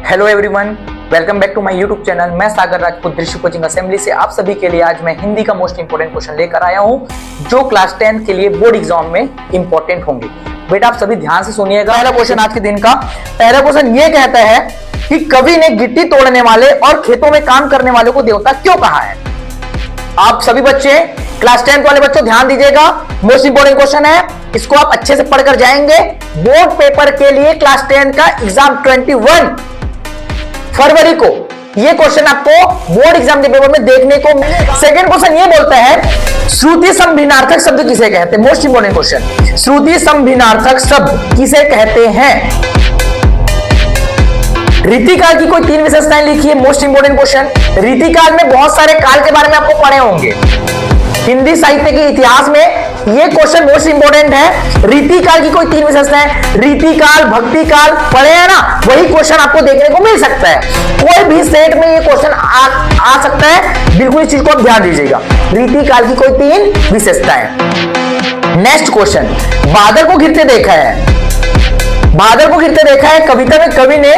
Hello everyone, welcome back to my YouTube channel. मैं सागर राजपूत दृश्य coaching assembly से आप सभी के लिए आज मैं हिंदी का मोस्ट इंपोर्टेंट क्वेश्चन लेकर आया हूं, जो क्लास 10 के लिए बोर्ड एग्जाम में इंपॉर्टेंट होंगे। बेटा आप सभी ध्यान से सुनिएगा। पहला क्वेश्चन आज के दिन का पहला क्वेश्चन ये कहता है कि कवि ने गिट्टी तोड़ने वाले और खेतों में काम करने वालों को देवता क्यों कहा है। आप सभी बच्चे क्लास 10 वाले बच्चों ध्यान दीजिएगा, मोस्ट इंपोर्टेंट क्वेश्चन है, इसको आप अच्छे से पढ़कर जाएंगे। बोर्ड पेपर के लिए क्लास 10 का एग्जाम 21 फरवरी को ये क्वेश्चन आपको बोर्ड एग्जाम के पेपर में देखने को मिलेगा। सेकंड क्वेश्चन ये बोलता है श्रुति समभिन्नार्थक शब्द किसे कहते हैं। मोस्ट इंपोर्टेंट क्वेश्चन, श्रुति समभिन्नार्थक शब्द किसे कहते हैं। रीतिकाल की कोई 3 विशेषताएं लिखिए। मोस्ट इंपोर्टेंट क्वेश्चन, रीतिकाल में बहुत सारे काल के बारे में आपको पढ़े होंगे हिंदी साहित्य के इतिहास में। ये क्वेश्चन मोस्ट इंपोर्टेंट है। रीतिकाल की कोई 3 विशेषताएं, रीतिकाल, भक्तिकाल पढ़े हैं ना, वही क्वेश्चन आपको देखने को मिल सकता है। कोई भी सेट में ये क्वेश्चन आ सकता है, बिल्कुल इस चीज को आप ध्यान दीजिएगा। रीतिकाल की कोई 3 विशेषताएं। नेक्स्ट क्वेश्चन, बादल को गिरते देखा है। बादल को गिरते देखा है कविता में कवि ने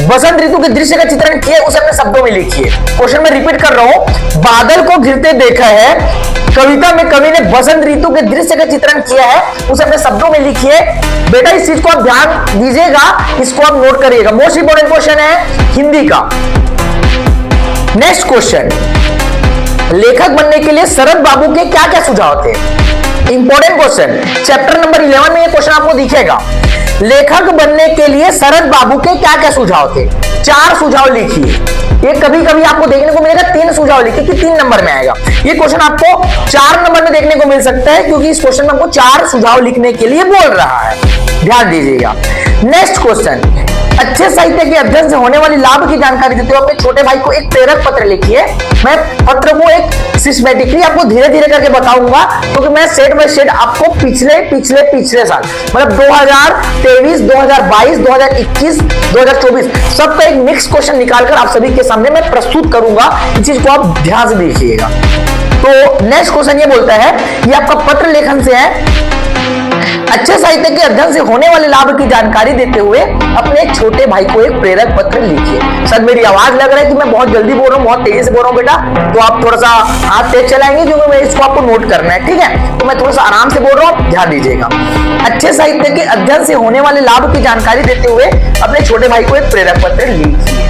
बसंत ऋतु के दृश्य का चित्रण किया, उसे अपने शब्दों में लिखिए। क्वेश्चन में रिपीट कर रहा हूं, बादल को गिरते देखा है कविता में कवि ने बसंत ऋतु के दृश्य का चित्रण किया है, उसे अपने शब्दों में लिखिए। बेटा इस चीज को आप ध्यान दीजिएगा, इसको आप नोट करिएगा। मोस्ट इंपोर्टेंट क्वेश्चन है हिंदी का। नेक्स्ट क्वेश्चन, लेखक बनने के लिए शरद बाबू के क्या क्या सुझाव थे। इंपॉर्टेंट क्वेश्चन, चैप्टर नंबर 11 में ये क्वेश्चन आपको दिखेगा। लेखक बनने के लिए शरद बाबू के क्या क्या सुझाव थे। 4 सुझाव लिखिए। ये कभी कभी आपको देखने को मिलेगा 3 सुझाव लिखिए कि 3 नंबर में आएगा। ये क्वेश्चन आपको 4 नंबर में देखने को मिल सकता है, क्योंकि इस क्वेश्चन में आपको 4 सुझाव लिखने के लिए बोल रहा है, ध्यान दीजिएगा। नेक्स्ट क्वेश्चन, अच्छे साहित्य के अध्ययन से होने वाली लाभ की जानकारी देते हुए अपने छोटे भाई को एक प्रेरक पत्र लिखिए। मैं पत्र को एक सिस्टमैटिकली आपको धीरे धीरे करके बताऊंगा, क्योंकि मैं सेट बाय सेट आपको पिछले साल मतलब 2023, 2022, 2021, 2024 सबका एक मिक्स क्वेश्चन निकालकर आप सभी के सामने मैं प्रस्तुत करूंगा। इस चीज को आप ध्यान से देखिएगा। तो नेक्स्ट क्वेश्चन ये बोलता है, ये आपका पत्र लेखन से है, अच्छे साहित्य के अध्ययन से होने वाले लाभ की जानकारी देते हुए अपने छोटे भाई को एक प्रेरक पत्र लिखिए। सर मेरी आवाज लग रहा है कि मैं बहुत जल्दी बोल रहा हूँ, बहुत तेजी से बोल रहा हूँ बेटा, तो आप थोड़ा सा हाथ तेज चलाएंगे, क्योंकि मैं इसको आपको नोट करना है, ठीक है। तो मैं थोड़ा सा आराम से बोल रहा हूँ, ध्यान दीजिएगा। अच्छे साहित्य के अध्ययन से होने वाले लाभ की जानकारी देते हुए अपने छोटे भाई को एक प्रेरक पत्र लिखिए।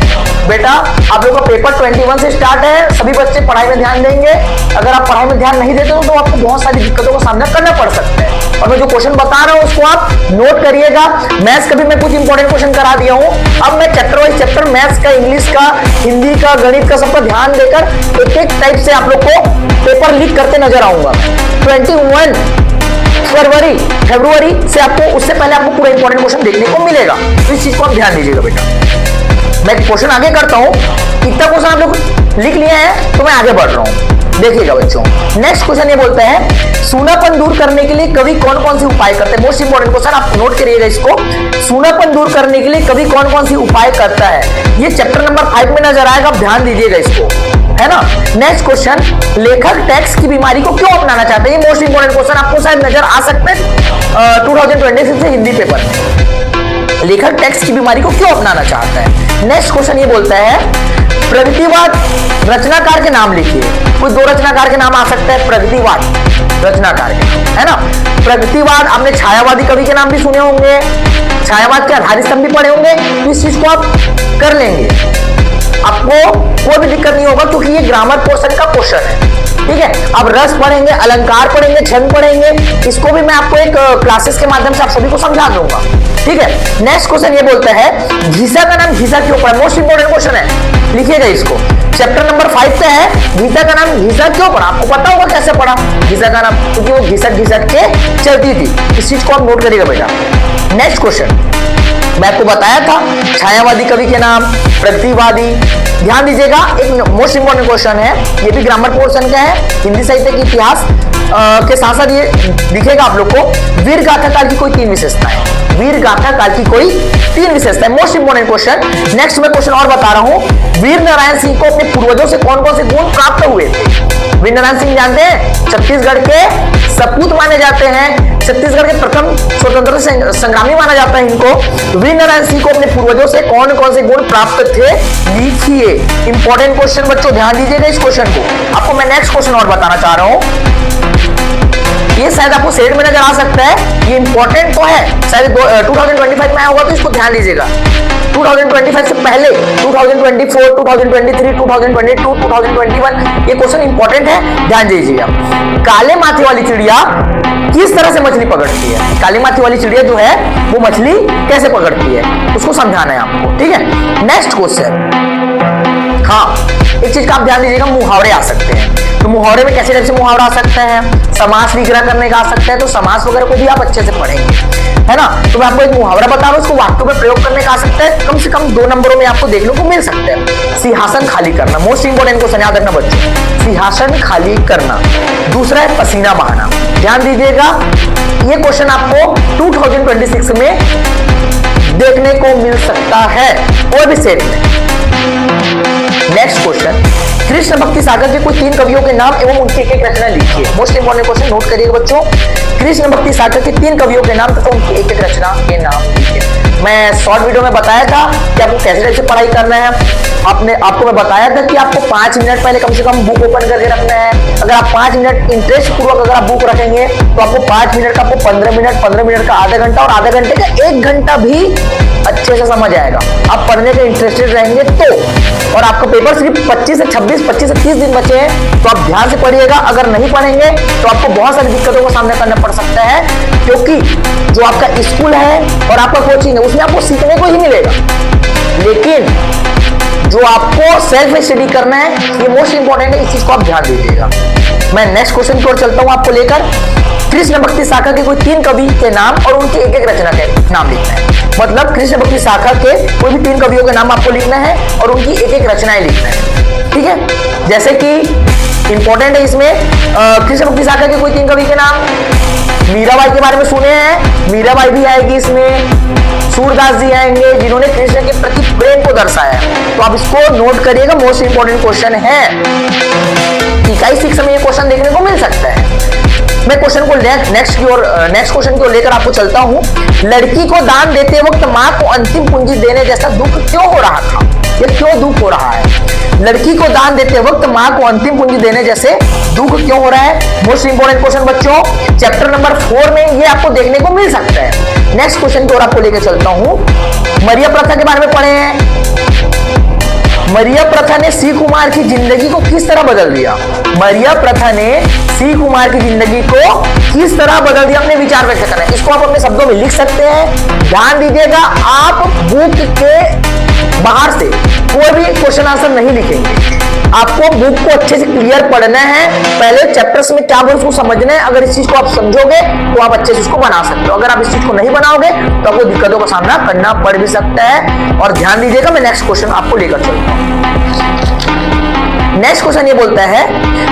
बेटा आप लोगों का पेपर 21 से स्टार्ट है, सभी बच्चे पढ़ाई में ध्यान देंगे। अगर आप पढ़ाई में ध्यान नहीं देते हो तो आपको बहुत सारी दिक्कतों का सामना करना पड़ सकता है। और मैं जो क्वेश्चन बता रहा हूं उसको आप नोट करिएगा। मैथ्स का भी मैं कुछ इंपॉर्टेंट क्वेश्चन करा दिया हूं। अब मैं चैप्टर वाइज चैप्टर मैथ्स का, इंग्लिश का, हिंदी का, गणित का सबका ध्यान देकर एक एक टाइप से आप लोग को पेपर लीक करते नजर आऊंगा। 21 फरवरी से आपको, उससे पहले आपको पूरा इंपॉर्टेंट क्वेश्चन देखने को मिलेगा, तो इस चीज को आप ध्यान दीजिएगा बेटा। मैं क्वेश्चन आगे करता हूं, इतना क्वेश्चन आप लोग लिख लिए हैं तो मैं आगे बढ़ रहा हूं, देखिएगा बच्चों। नेक्स्ट क्वेश्चन ये बोलता है सूनापन दूर करने के लिए कवि कौन कौन सी उपाय करते हैं। मोस्ट इंपोर्टेंट क्वेश्चन, आप नोट करिएगा इसको। सूनापन दूर करने के लिए कवि कौन कौन सी उपाय करता है, ये चैप्टर नंबर 5 में नजर आएगा, आप ध्यान दीजिएगा इसको, है ना। नेक्स्ट क्वेश्चन, लेखक टैक्स की बीमारी को क्यों अपनाना चाहते हैं। ये मोस्ट इंपोर्टेंट क्वेश्चन आपको शायद नजर आ सकते हैं 2026 से हिंदी पेपर में। लेखक टैक्स की बीमारी को क्यों अपनाना चाहता है। नेक्स्ट क्वेश्चन ये बोलता है प्रगतिवाद रचनाकार के नाम लिखिए। कोई 2 रचनाकार के नाम आ सकता है प्रगतिवाद रचनाकार के, है ना। प्रगतिवाद, आपने छायावादी कवि के नाम भी सुने होंगे, छायावाद के आधारित स्तंभ भी पढ़े होंगे, तो इस चीज को आप कर लेंगे, आपको कोई भी दिक्कत नहीं होगा, क्योंकि ये ग्रामर पोर्शन का क्वेश्चन है, ठीक है। अब रस पढ़ेंगे, अलंकार पढ़ेंगे, छंद पढ़ेंगे, इसको भी मैं आपको एक क्लासेस के माध्यम से आप सभी को समझा दूंगा, ठीक है। नेक्स्ट क्वेश्चन ये बोलता है घीसा का नाम घीसा क्यों पड़ा। मोस्ट इंपोर्टेंट क्वेश्चन है, लिखिएगा इसको। चैप्टर नंबर 5 पे है घीसा का नाम घीसा क्यों पड़ा। आपको पता होगा कैसे पड़ा घीसा का नाम, क्योंकि वो घिसक घिसक के चलती थी। इस चीज को आप नोट करिएगा बेटा। नेक्स्ट क्वेश्चन मैं आपको बताया था, छायावादी कवि के नाम, प्रगतिवादी, ध्यान दीजिएगा। एक मोस्ट इंपोर्टेंट क्वेश्चन है, ये भी ग्रामर पोर्शन का है, हिंदी साहित्य के इतिहास के साथ साथ ये दिखेगा आप लोग को। वीर गाथा काल की कोई 3 विशेषताएं। वीर गाथा काल की कोई 3 विशेषताएं, मोस्ट इंपोर्टेंट क्वेश्चन। नेक्स्ट मैं क्वेश्चन और बता रहा हूं, वीर नारायण सिंह को अपने पूर्वजों से कौन कौन से गुण प्राप्त हुए थे। वीर नारायण सिंह जानते हैं, छत्तीसगढ़ के सपूत माने जाते हैं। छत्तीसगढ़ के प्रथम स्वतंत्रता संग्रामी माना जाता है इनको। वीर नारायण सिंह को अपने पूर्वजों से कौन कौन से गुण प्राप्त थे, लिखिए। इंपॉर्टेंट क्वेश्चन बच्चों, ध्यान दीजिएगा इस क्वेश्चन को। आपको मैं नेक्स्ट क्वेश्चन और बताना चाह रहा हूं, ये शायद आपको सेट में नजर आ सकता है, ये इंपॉर्टेंट तो है, शायद 2025 में आया होगा, तो इसको ध्यान दीजिएगा। 2025 से पहले 2024, 2023, 2022, 2021 ये क्वेश्चन इंपॉर्टेंट है, ध्यान दीजिएगा। काले माथे वाली चिड़िया किस तरह से मछली पकड़ती है? काली माथे वाली चिड़िया जो है वो मछली कैसे पकड़ती है, उसको समझाना है आपको, ठीक है। नेक्स्ट क्वेश्चन, हाँ एक चीज का आप ध्यान दीजिएगा, मुहावरे आ सकते हैं। तो मुहावरे में कैसे टाइप से मुहावरा आ सकता है? समास विग्रह करने का आ सकता है, तो समास वगैरह को भी आप अच्छे से पढ़ेंगे, है ना। तो मैं आपको एक मुहावरा बता रहा हूं, उसको वाक्यों में प्रयोग करने का आ सकता है, कम से कम 2 नंबरों में आपको देखने को मिल सकता है। सिंहासन खाली करना, मोस्ट इंपोर्टेंट क्वेश्चन, याद रखना बच्चों, सिंहासन खाली करना। दूसरा है पसीना बहाना, ध्यान दीजिएगा, ये क्वेश्चन आपको 2026 में देखने को मिल सकता है, और भी सेट में। नेक्स्ट क्वेश्चन, कृष्ण भक्ति सागर के कोई 3 कवियों के नाम एवं उनकी एक रचना लिखिए। मोस्ट इंपोर्टेंट क्वेश्चन, नोट करिएगा बच्चों, कृष्ण भक्ति सागर के 3 कवियों के नाम तथा उनकी एक रचना के नाम लिखिए। मैं शॉर्ट वीडियो में बताया था कि आपको कैसे टाइप से पढ़ाई करना है। आपको मैं बताया था कि आपको 5 मिनट पहले कम से कम बुक ओपन करके रखना है। अगर आप 5 मिनट इंटरेस्ट पूर्वक अगर आप बुक रखेंगे तो आपको 5 मिनट का, आपको 15 मिनट, 15 मिनट का आधा घंटा, और आधा घंटे का 1 घंटा भी अच्छे से समझ आएगा। आप पढ़ने के इंटरेस्टेड रहेंगे तो, और आपका पेपर सिर्फ 25 से 26, 25 से 30 दिन बचे हैं, तो आप ध्यान से पढ़िएगा। अगर नहीं पढ़ेंगे तो आपको बहुत सारी दिक्कतों का सामना करना पड़ सकता है, क्योंकि जो आपका स्कूल है और आपका कोचिंग है उसमें आपको सीखने को ही मिलेगा, लेकिन जो आपको सेल्फ स्टडी करना है ये मोस्ट इंपॉर्टेंट है, इस चीज को आप ध्यान दीजिएगा। मैं नेक्स्ट क्वेश्चन की ओर चलता हूं आपको लेकर। कृष्ण भक्ति शाखा के कोई 3 कवि के नाम और उनकी एक एक रचना के नाम लिखना है। मतलब कृष्ण भक्ति शाखा के कोई भी 3 कवियों के नाम आपको लिखना है और उनकी एक एक रचनाएं लिखना है, ठीक है। जैसे कि इंपॉर्टेंट है इसमें, कृष्ण भक्ति शाखा के कोई 3 कवि के नाम, मीराबाई के बारे में सुने हैं, मीराबाई भी आएगी इसमें, सूरदास जी आएंगे जिन्होंने कृष्ण के प्रति प्रेम को दर्शाया, तो आप इसको नोट करिएगा, मोस्ट इंपॉर्टेंट क्वेश्चन है। इकाई 6 में ये क्वेश्चन देखने को मिल सकता है। मैं क्वेश्चन को नेक्स्ट क्वेश्चन की ओर लेकर आपको चलता हूं। लड़की को दान देते वक्त मां को अंतिम पूंजी देने जैसा दुख क्यों हो रहा था? ये क्यों दुख हो रहा है? लड़की को दान देते वक्त मां को अंतिम पूंजी देने जैसे दुख क्यों हो रहा है? मोस्ट इंपोर्टेंट क्वेश्चन बच्चों, चैप्टर नंबर 4 में ये आपको देखने को मिल सकता है। नेक्स्ट क्वेश्चन की ओर आपको लेकर चलता हूं। मरिया प्रथा के बारे में पढ़े हैं। मरिया प्रथा ने सी कुमार की जिंदगी को किस तरह बदल दिया? मरिया प्रथा ने सी कुमार की जिंदगी को किस तरह बदल दिया? अपने विचार व्यक्त करना है, इसको आप अपने शब्दों में लिख सकते हैं। ध्यान दीजिएगा, आप बुक के बाहर से कोई भी क्वेश्चन आंसर नहीं लिखेंगे, आपको बुक को अच्छे से क्लियर पढ़ना है। पहले चैप्टर्स में क्या बोल उसको समझना है। अगर इस चीज को आप समझोगे तो आप अच्छे से उसको बना सकते हो। अगर आप इस चीज को नहीं बनाओगे तो आपको दिक्कतों का सामना करना पड़ भी सकता है। और ध्यान दीजिएगा, मैं नेक्स्ट क्वेश्चन आपको लेकर चलता हूं। नेक्स्ट क्वेश्चन ये बोलता है,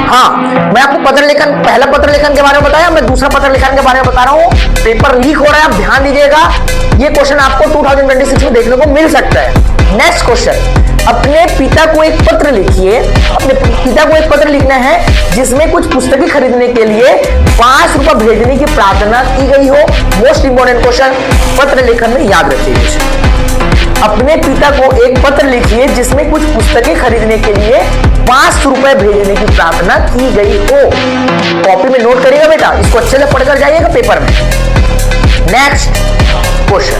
हाँ मैं आपको पत्र लेखन, पहला पत्र लेखन के बारे में बताया, मैं दूसरा पत्र लेखन के बारे में बता रहा हूँ। पेपर लीक हो रहा है, आप ध्यान दीजिएगा। ये क्वेश्चन आपको 2026 में देखने को मिल सकता है। नेक्स्ट क्वेश्चन, अपने पिता को एक पत्र लिखिए। अपने पिता को एक पत्र लिखना है जिसमें कुछ पुस्तकें खरीदने के लिए 5 रुपए भेजने की प्रार्थना की गई हो। मोस्ट इंपोर्टेंट क्वेश्चन, पत्र लेखन में याद रखिए। अपने पिता को एक पत्र लिखिए जिसमें कुछ पुस्तकें खरीदने के लिए 5 रुपए भेजने की प्रार्थना की गई हो। कॉपी में नोट करिएगा बेटा, इसको अच्छे से पढ़कर जाइएगा पेपर में। नेक्स्ट क्वेश्चन,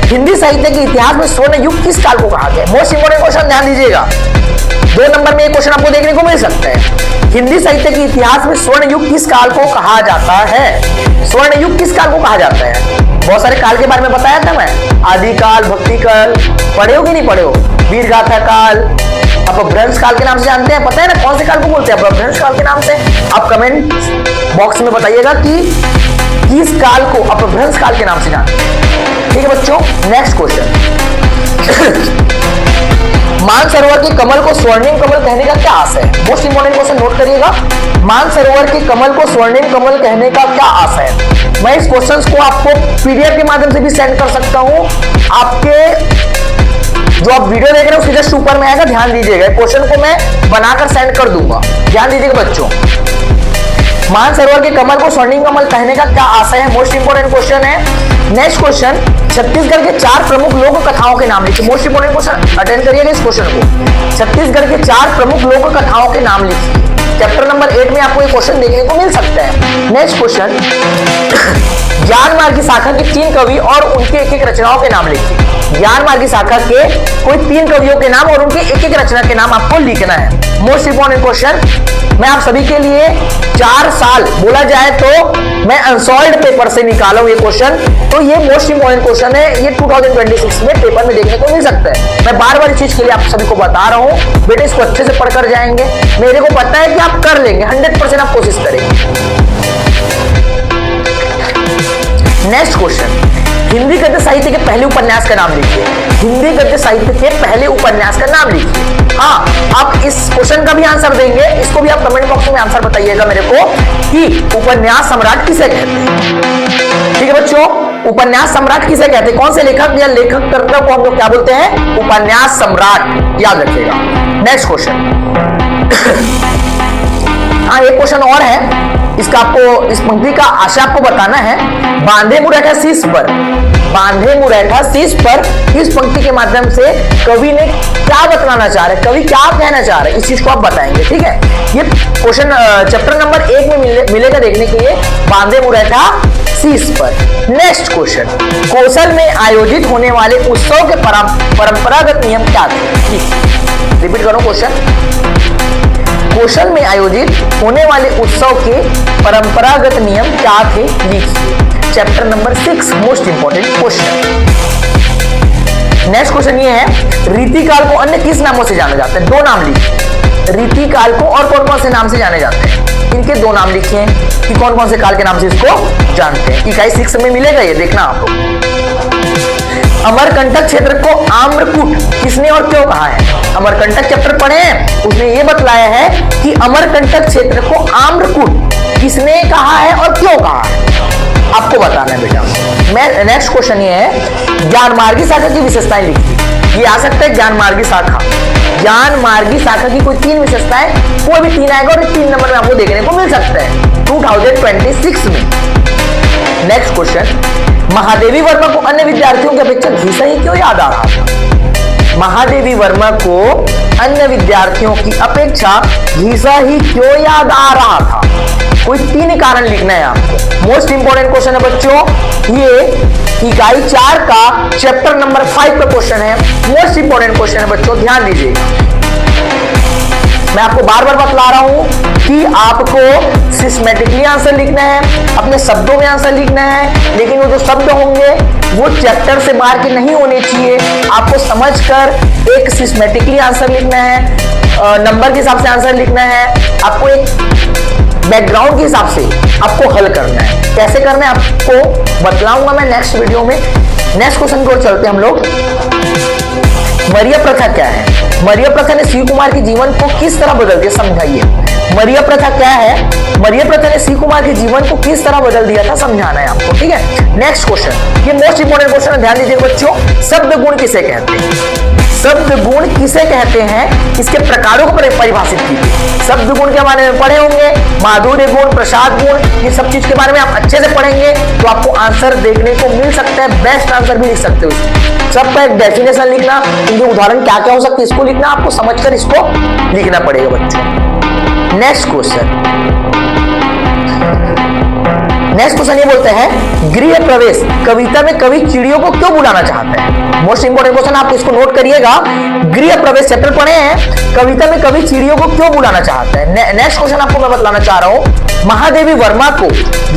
हिंदी साहित्य के इतिहास में स्वर्ण युग किस काल को कहा गया? मोस्ट इंपोर्टेंट क्वेश्चन, ध्यान दीजिएगा। 2 नंबर में ये क्वेश्चन आपको देखने को मिल सकता है। हिंदी साहित्य के इतिहास में स्वर्ण युग किस काल को कहा जाता है? स्वर्ण युग किस काल को कहा जाता है? बहुत सारे काल के बारे में बताया था मैं, आदिकाल, भक्ति काल, पढ़े हो कि नहीं पढ़े हो? वीर गाथा काल, अपभ्रंश काल के नाम से जानते हैं, पता है ना कौन से काल को बोलते हैं? अपभ्रंश काल के नाम से। आप कमेंट बॉक्स में बताइएगा कि किस काल को अपभ्रंश काल के नाम से जानते हैं। ठीक है बच्चों, नेक्स्ट क्वेश्चन, मानसरोवर के कमल को स्वर्णिम कमल कहने का क्या आशय है? मोस्ट इंपोर्टेंट क्वेश्चन नोट करिएगा। मानसरोवर के कमल को स्वर्णिम कमल कहने का क्या आशय है? मैं इस क्वेश्चंस को आपको पीडीएफ के माध्यम से भी सेंड कर सकता हूं। आपके जो आप वीडियो देख रहे हैं उसके जस्ट ऊपर में आएगा, ध्यान दीजिएगा। क्वेश्चन को मैं बनाकर सेंड कर दूंगा, ध्यान दीजिएगा बच्चों। मानसरोवर के कमल को स्वर्णिम कमल कहने का क्या आशय है? मोस्ट इंपोर्टेंट क्वेश्चन है। नेक्स्ट क्वेश्चन, छत्तीसगढ़ के 4 प्रमुख लोक कथाओं के नाम लिखिए। मोस्ट इंपोर्टेंट क्वेश्चन, अटेंड करिएगा इस क्वेश्चन को। छत्तीसगढ़ के 4 प्रमुख लोक कथाओं के नाम लिखिए। चैप्टर नंबर 8 में आपको ये क्वेश्चन देखने को मिल सकता है। नेक्स्ट क्वेश्चन, ज्ञान मार्ग की शाखा के 3 कवि और उनके एक-एक रचनाओं के नाम लिखिए। ज्ञान मार्ग की शाखा के कोई 3 कवियों के नाम और उनके एक-एक रचना के नाम आपको लिखना है। मोस्ट इंपोर्टेंट क्वेश्चन, मैं आप सभी के लिए 4 साल बोला जाए तो मैं अनसॉल्व्ड पेपर से निकाला हूं ये क्वेश्चन, तो ये मोस्ट इंपोर्टेंट क्वेश्चन है। ये 2026 में पेपर में देखने को मिल सकता है। मैं बार बार इस चीज के लिए आप सभी को बता रहा हूं, बेटे इसको अच्छे से पढ़कर जाएंगे। मेरे को पता है कि आप कर लेंगे, 100% आप कोशिश करेंगे। नेक्स्ट क्वेश्चन, हिंदी गद्य साहित्य के पहले उपन्यास का नाम लिखिए। हिंदी गद्य साहित्य के पहले उपन्यास का नाम लिखिए। हाँ, आप इस क्वेश्चन का भी आंसर देंगे, इसको भी आप कमेंट बॉक्स में आंसर बताइएगा मेरे को कि उपन्यास सम्राट किसे कहते हैं। ठीक है बच्चों, उपन्यास सम्राट किसे कहते हैं? कौन से लेखक या लेखककर्ता को हम लोग क्या बोलते हैं? उपन्यास सम्राट, याद रखिएगा। नेक्स्ट क्वेश्चन, हाँ एक क्वेश्चन और है, इसका आपको इस पंक्ति का आशय आपको बताना है। बांधे मुरैठा शीश पर, बांधे मुरैठा शीश पर, इस पंक्ति के माध्यम से कवि ने क्या बतलाना चाह रहे हैं, कवि क्या कहना चाह रहे हैं, इस चीज को आप बताएंगे। ठीक है, ये क्वेश्चन चैप्टर नंबर 1 में मिलेगा देखने के लिए, बांधे मुरैठा शीश पर। नेक्स्ट क्वेश्चन, कौशल में आयोजित होने वाले उत्सव के परंपरागत नियम क्या थे? रिपीट करो क्वेश्चन, कौशल में आयोजित होने वाले उत्सव के परंपरागत नियम क्या थे? लिखिए। Chapter number 6 most important question. Next question ये है, रीतिकाल को अन्य किस नामों से जाना जाता है? 2 नाम लिखिए। रीतिकाल को और कौन कौन से नाम से जाने जाते हैं, इनके 2 नाम लिखिए कि कौन कौन से काल के नाम से इसको जानते हैं। इकाई 6 में मिलेगा ये, देखना आप लोग। अमरकंटक क्षेत्र को आम्रकूट किसने और क्यों कहा है? अमरकंटक चैप्टर पढ़े हैं, उसने ये बतलाया है कि अमरकंटक क्षेत्र को आम्रकूट किसने कहा है और क्यों कहा है, आपको बताना है बेटा। मैं नेक्स्ट क्वेश्चन ये है, ज्ञानमार्गी शाखा की विशेषताएं लिखिए। ये आ सकता है ज्ञानमार्गी शाखा, ज्ञानमार्गी शाखा की कोई 3 विशेषताएं, कोई भी 3 आएगा और 3 नंबर में आपको देखने को मिल सकता है 2026 में। नेक्स्ट क्वेश्चन, महादेवी वर्मा को अन्य विद्यार्थियों की अपेक्षा घीसा ही क्यों याद आ रहा था? महादेवी वर्मा को अन्य विद्यार्थियों की अपेक्षा घीसा ही क्यों याद आ रहा था? कोई 3 कारण लिखना है आपको। मोस्ट इंपोर्टेंट क्वेश्चन है बच्चों, ये इकाई 4 का चैप्टर नंबर 5 का क्वेश्चन है। मोस्ट इंपोर्टेंट क्वेश्चन है बच्चों, ध्यान दीजिएगा। मैं आपको बार बार बतला रहा हूं कि आपको सिस्टेमेटिकली आंसर लिखना है, अपने शब्दों में आंसर लिखना है, लेकिन वो जो शब्द होंगे वो चैप्टर से बाहर के नहीं होने चाहिए। आपको समझकर एक सिस्टेमेटिकली आंसर लिखना है, नंबर के हिसाब से आंसर लिखना है, आपको एक बैकग्राउंड के हिसाब से आपको हल करना है। कैसे करना है आपको बतलाऊंगा मैं नेक्स्ट वीडियो में। नेक्स्ट क्वेश्चन की ओर चलते हैं हम लोग। मरिया प्रथा क्या है? मरिया प्रथा ने शिव कुमार के जीवन को किस तरह बदल दिया, समझाइए। मरिया प्रथा क्या है? मरिया प्रथा ने शिव कुमार के जीवन को किस तरह बदल दिया था, समझाना है आपको। ठीक है, नेक्स्ट क्वेश्चन, ये मोस्ट इंपोर्टेंट क्वेश्चन है, ध्यान दीजिए बच्चों। शब्द गुण किसे कहते हैं? शब्द गुण किसे कहते हैं, इसके प्रकारों को परिभाषित कीजिए। शब्द गुण के बारे में पढ़े होंगे, माधुर्य गुण, प्रसाद गुण, ये सब चीज के बारे में आप अच्छे से पढ़ेंगे तो आपको आंसर देखने को मिल सकता है, बेस्ट आंसर भी लिख सकते हो। सबका एक डेफिनेशन लिखना, इनके उदाहरण क्या क्या हो सकते हैं इसको लिखना, आपको समझकर इसको लिखना पड़ेगा बच्चों। नेक्स्ट क्वेश्चन, नेक्स्ट क्वेश्चन ये बोलते हैं, गृह प्रवेश कविता में कवि चिड़ियों को क्यों बुलाना चाहते हैं? मोस्ट इंपोर्टेंट क्वेश्चन, आप इसको नोट करिएगा। गृह प्रवेश चैप्टर पढ़े हैं, कविता में कवि चिड़ियों को क्यों बुलाना चाहते हैं? नेक्स्ट क्वेश्चन आपको मैं बतलाना चाह रहा हूं, महादेवी वर्मा को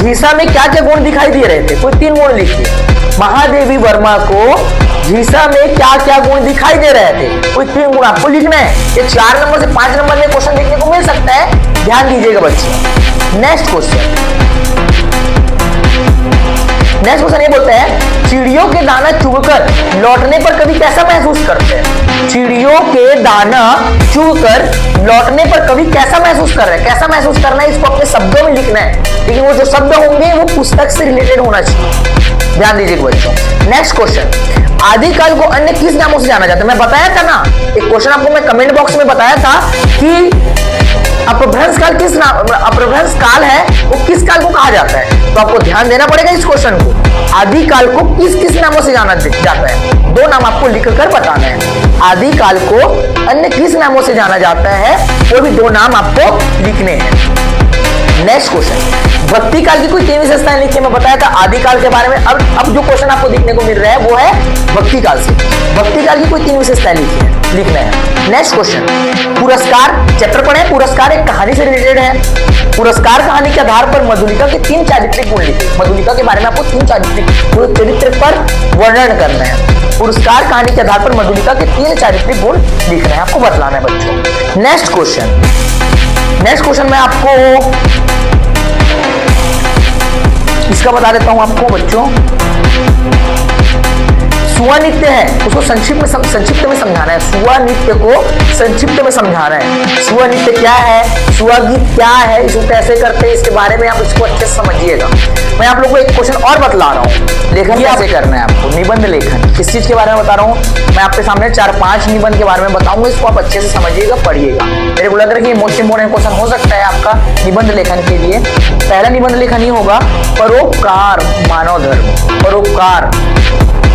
घीसा में क्या क्या गुण दिखाई दे रहे थे? कोई 3 गुण लिखिए। महादेवी वर्मा को घीसा में क्या क्या गुण दिखाई दे रहे थे? कोई 3 गुण आपको लिखना है। ये 4 नंबर से 5 नंबर में क्वेश्चन देखने को मिल सकता है, ध्यान दीजिएगा बच्चों। नेक्स्ट क्वेश्चन, नेक्स्ट क्वेश्चन ये बोलते हैं, चिड़ियों के दाना चुगकर लौटने पर कवि कैसा महसूस करते हैं? चिड़ियों के दाना चुगकर लौटने पर कवि कैसा महसूस कर रहे हैं? कैसा महसूस करना है इसको अपने शब्दों में लिखना है, लेकिन वो जो शब्द होंगे वो पुस्तक से रिलेटेड होना चाहिए, ध्यान दीजिए बच्चों। नेक्स्ट क्वेश्चन, आदिकाल को अन्य किस नामों से जाना जाता है? मैं बताया था ना, एक क्वेश्चन आपको मैं कमेंट बॉक्स में बताया था कि अपभ्रंश काल किस नाम, अपभ्रंश काल है वो किस काल को कहा जाता है? तो आपको ध्यान देना पड़ेगा इस क्वेश्चन को। आदि काल को किस किस नामों से जाना जाता है? दो नाम आपको लिखकर बताना है। आदि काल को अन्य किस नामों से जाना जाता है, वो भी दो नाम आपको लिखने हैं। नेक्स्ट क्वेश्चन, भक्ति काल की कोई 3 विशेषताएं लिखिए। मैं बताया था आदि काल के बारे में। अब जो क्वेश्चन आपको देखने को मिल रहा है वो है भक्ति काल से। भक्ति काल की कोई 3 विशेषताएं लिखना है। नेक्स्ट क्वेश्चन, पुरस्कार चैप्टर पढ़े। पुरस्कार एक कहानी से रिलेटेड है। पुरस्कार कहानी के आधार पर मधुलिका के 3 चारित्रिक गुण लिखे। मधुलिका के बारे में आपको 3 चारित्रिक चरित्र पर वर्णन करना है। पुरस्कार कहानी के आधार पर मधुलिका के 3 चारित्रिक गुण लिखना है, आपको बतलाना है बच्चों। नेक्स्ट क्वेश्चन मैं आपको इसका बता देता हूं आपको बच्चों। सुआ नृत्य है, उसको संक्षिप्त में समझाना है। सुआ नृत्य को संक्षिप्त में समझाना है। सुआ नृत्य क्या है, सुआ गीत क्या है, इसको कैसे करते हैं, इसके बारे में आप इसको अच्छे से समझिएगा। मैं आप लोगों को एक क्वेश्चन और बतला रहा हूँ, लेखन कैसे करना है आपको। निबंध लेखन किस चीज के बारे में बता रहा हूँ मैं आपके सामने 4-5 निबंध के बारे में बताऊंगा। इसको आप अच्छे से समझिएगा, पढ़िएगा। मेरे को लग रहा है कि मोस्ट इंपोर्टेंट क्वेश्चन हो सकता है आपका निबंध लेखन के लिए। पहला निबंध लेखन ही होगा परोपकार मानव धर्म। परोपकार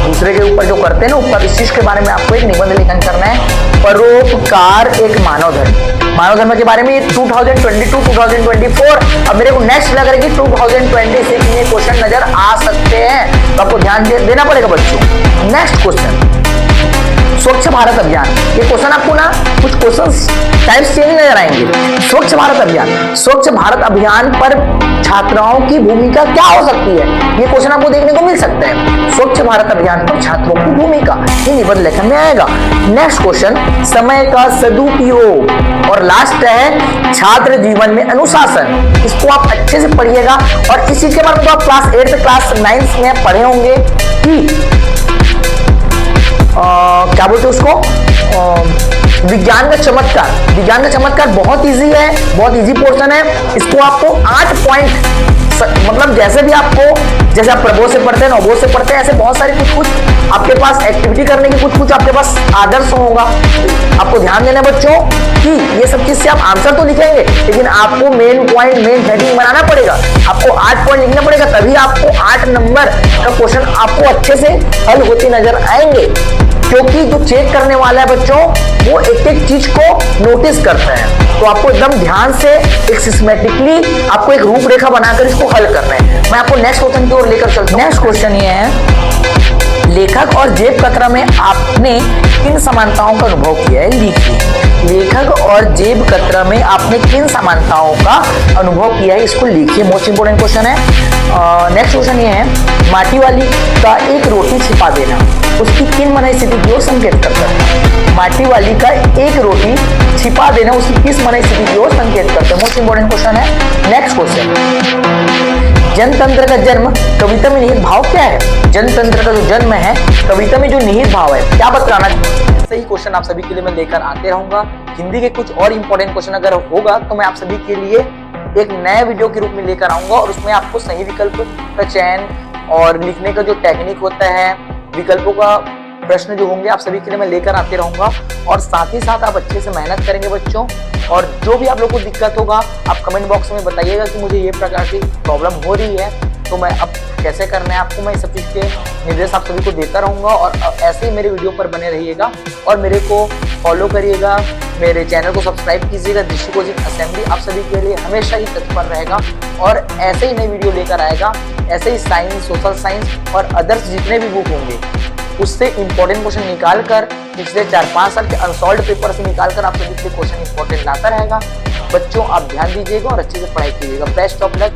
दूसरे के ऊपर जो करते हैं ना ऊपर, इस चीज के बारे में आपको एक निबंध लेखन करना है। परोपकार एक मानव धर्म। मानव धर्म के बारे में ये 2022-2024 अब मेरे को नेक्स्ट लग रहा है कि 2026 में क्वेश्चन नजर आ सकते हैं, तो आपको ध्यान देना पड़ेगा बच्चों। नेक्स्ट क्वेश्चन, स्वच्छ भारत अभियान। ये क्वेश्चन आपको ना कुछ क्वेश्चंस टाइप्स चेंज नजर आएंगे। स्वच्छ भारत अभियान, स्वच्छ भारत अभियान पर छात्राओं की भूमिका क्या हो सकती है, ये क्वेश्चन आपको देखने को मिल सकता है। स्वच्छ भारत अभियान पर छात्रों की भूमिका, ये निबंध लेखन में आएगा। नेक्स्ट क्वेश्चन, समय का सदुपयोग। और लास्ट है छात्र जीवन में अनुशासन। इसको आप अच्छे से पढ़िएगा। और इस चीज के बारे में तो आप क्लास 8 क्लास 9 में पढ़े होंगे कि क्या बोलते हैं उसको, विज्ञान का चमत्कार। विज्ञान का चमत्कार बहुत इजी है, बहुत इजी पोर्शन है। इसको आपको 8 पॉइंट, मतलब जैसे भी आपको, जैसे आप प्रबोध से पढ़ते हैं, नवबोध से पढ़ते हैं, ऐसे बहुत सारे कुछ आपके पास एक्टिविटी करने के कुछ आपके पास आदर्श होगा। आपको ध्यान देना बच्चों कि ये सब चीज से आप आंसर तो लिखेंगे, लेकिन आपको मेन पॉइंट, मेन हेडिंग बनाना पड़ेगा। आपको 8 पॉइंट लिखना पड़ेगा, तभी आपको 8 नंबर का क्वेश्चन आपको अच्छे से हल होते नजर आएंगे। क्योंकि जो चेक करने वाला है बच्चों, वो एक एक चीज को नोटिस करता है। तो आपको एकदम ध्यान से एक सिस्टमैटिकली आपको एक रूपरेखा बनाकर इसको हल करना है। मैं आपको नेक्स्ट क्वेश्चन की ओर लेकर चलता हूं। नेक्स्ट क्वेश्चन ये है, लेखक और जेब कतरा में आपने किन समानताओं का अनुभव किया है, लिखिए। लेखक और जेब कतरा में आपने किन समानताओं का अनुभव किया है, इसको लिखिए। मोस्ट इंपोर्टेंट क्वेश्चन है। नेक्स्ट क्वेश्चन ये है, माटी वाली का एक रोटी छिपा देना उसकी किन मनाही स्थिति की ओर संकेत करता है। माटी वाली का एक रोटी छिपा देना उसकी किस मनाही स्थिति की ओर संकेत करता है। मोस्ट इंपोर्टेंट क्वेश्चन है। नेक्स्ट क्वेश्चन, जनतंत्र का जन्म कविता में निहित भाव क्या है। जनतंत्र का जो जन्म है कविता में जो निहित भाव है, क्या बतलाना। सही क्वेश्चन आप सभी के लिए मैं लेकर आते रहूंगा। हिंदी के कुछ और इंपॉर्टेंट क्वेश्चन अगर होगा तो मैं आप सभी के लिए एक नए वीडियो के रूप में लेकर आऊंगा, और उसमें आपको सही विकल्प का चयन और लिखने का जो टेक्निक होता है, विकल्पों का प्रश्न जो होंगे, आप सभी के लिए मैं लेकर आते रहूंगा। और साथ ही साथ आप अच्छे से मेहनत करेंगे बच्चों। और जो भी आप लोग को दिक्कत होगा आप कमेंट बॉक्स में बताइएगा कि मुझे ये प्रकार की प्रॉब्लम हो रही है, तो मैं अब कैसे करना है आपको, मैं इस सब चीज़ के निर्देश आप सभी को देता रहूंगा। और ऐसे ही मेरे वीडियो पर बने रहिएगा और मेरे को फॉलो करिएगा, मेरे चैनल को सब्सक्राइब कीजिएगा। दृष्टि कोचिंग असेंबली आप सभी के लिए हमेशा ही तत्पर रहेगा और ऐसे ही नई वीडियो लेकर आएगा। ऐसे ही साइंस, सोशल साइंस और अदर्स जितने भी बुक होंगे उससे इंपॉर्टेंट क्वेश्चन निकालकर, पिछले 4-5 साल के अनसॉल्व्ड पेपर से निकालकर आप सभी के लिए क्वेश्चन इंपॉर्टेंट लाता रहेगा। बच्चों आप ध्यान दीजिएगा और अच्छे से पढ़ाई कीजिएगा। Best of luck.